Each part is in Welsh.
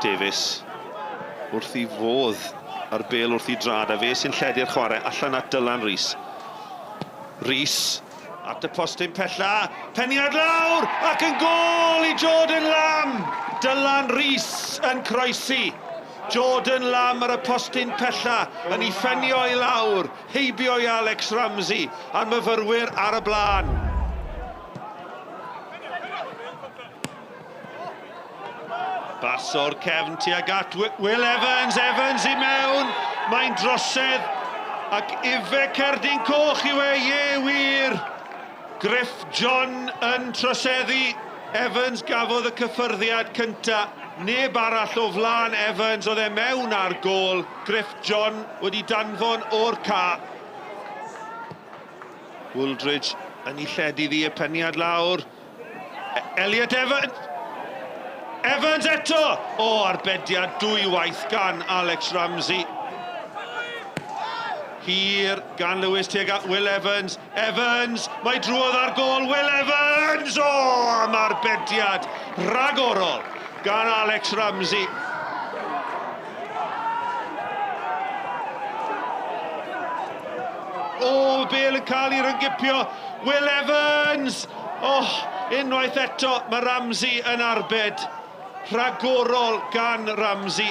Davies wrth i fodd ar bêl wrth i drad, a fe sy'n lledu'r chwarae allan at Dylan Rhys. Rhys at y postyn pella, peniad lawr ac yn gol i Jordan Lamb. Dylan Rhys yn croesi. Jordan Lamb ar y postyn pella yn ei ffenio i lawr, heibio i Alex Ramsey a'r myfyrwyr ar y blaen. Bas o'r cefn tuag at Will Evans, Evans i mewn, mae'n drosedd ac ife Caerdydd coch yw wir. Griff John yn troseddu, Evans gafodd y cyffyrddiad cynta. Neb arall o flaen Evans oedd e mewn ar gol. Griff John wedi danfon o'r ca. Wooldridge yn ei lledu ddi y peniad lawr. Elliot Evans. Evans eto! O, arbediad dwywaith gan Alex Ramsey. Hir gan Lewis tuag at Will Evans. Evans, mae drwodd ar gol Will Evans! O, am arbediad ragorol gan Alex Ramsey. O, bêl yn cael ei ryngipio. Will Evans! Oh, unwaith eto, mae Ramsey yn arbed. Rhagorol gan Ramsey.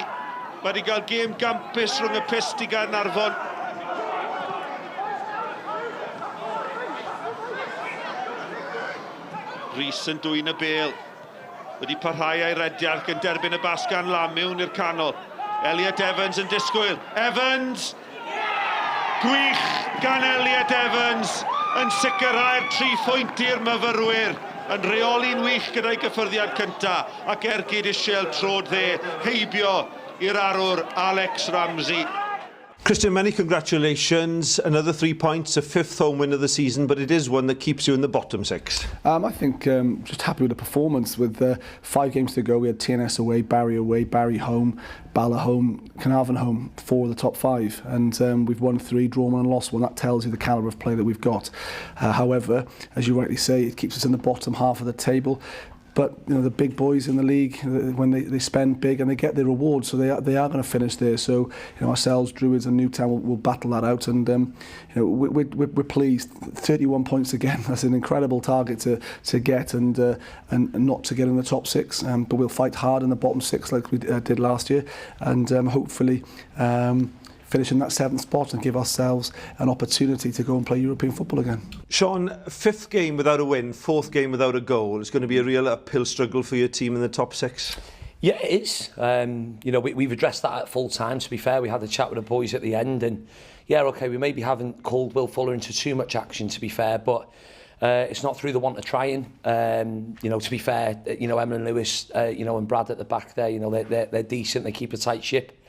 Mae wedi cael gêm gampus rhwng y pist i Caernarfon. Rhys yn dwy'n y bêl. Wedi parhau ei rediad yn derbyn y bas gan Lamb mewn i'r canol. Elliot Evans yn disgwyl. Evans! Gwych gan Elliot Evans yn sicrhau'r 3 phwynt i'r myfyrwyr. Yn reoli'n wych gyda'i gyffyrddiad cynta ac ergyd isiel trod dde heibio i'r arwr Alex Ramsey. Christian, many congratulations. Another 3 points, a 5th home win of the season, but it is one that keeps you in the bottom 6. I think just happy with the performance. With 5 games to go, we had TNS away, Barry home, Bala home, Caernarfon home, 4 of the top 5. And we've won 3, drawn 1 and lost 1. That tells you the calibre of play that we've got. However, as you rightly say, it keeps us in the bottom half of the table. But you know, the big boys in the league, when they spend big and they get their reward, so they are going to finish there. So you know, ourselves, Druids and Newtown will battle that out, and you know, we're pleased. 31 points again. That's an incredible target to get, and not to get in the top 6. But we'll fight hard in the bottom 6 like we did last year, and hopefully finish in that 7th spot and give ourselves an opportunity to go and play European football again. Sean, 5th game without a win, 4th game without a goal. It's going to be a real uphill struggle for your team in the top 6. Yeah, it is. You know, we've addressed that at full time, to be fair. We had a chat with the boys at the end, and yeah, okay, we maybe haven't called Will Fuller into too much action, to be fair, but it's not through the want of trying. You know, to be fair, you know, Emma and Lewis, you know, and Brad at the back there, you know, they're decent, they keep a tight ship.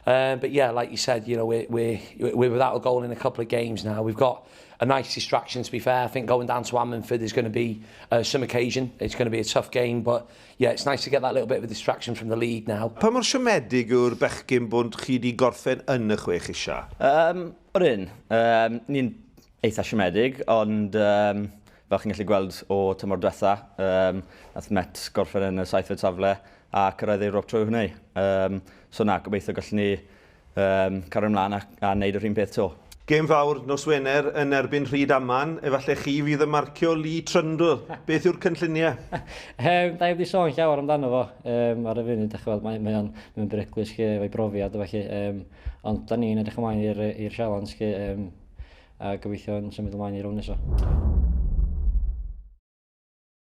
But yeah, like you said, you know, we're without a goal in a couple of games now. We've got a nice distraction, to be fair. I think going down to Ammanford is going to be some occasion. It's going to be a tough game, but yeah, it's nice to get that little bit of a distraction from the league now. Pa mor siomedig yw'r bechgyn bod chi wedi gorffen yn y 6 eisiau? O'r ni'n eitha siomedig, ond fel chi'n gallu gweld o tymor diwetha, nath Met gorffen yn y 7th tafle a cyrraedd Ewrop trwy hwnna. So na, gobeithio gallwn ni cario ymlaen a wneud yr un peth to. Gêm fawr nos Wener yn erbyn Rhyd Aman, efallai chi fydd y marcio Lee Trundle. Beth yw'r cynlluniau? Da i wedi sôn llawer amdano fo ar y funud, mae'n beryglus efo'i brofiad, ond da ni'n edrych ymlaen i'r sialens a gobeithio yn symud ymlaen i'r rownd nesaf.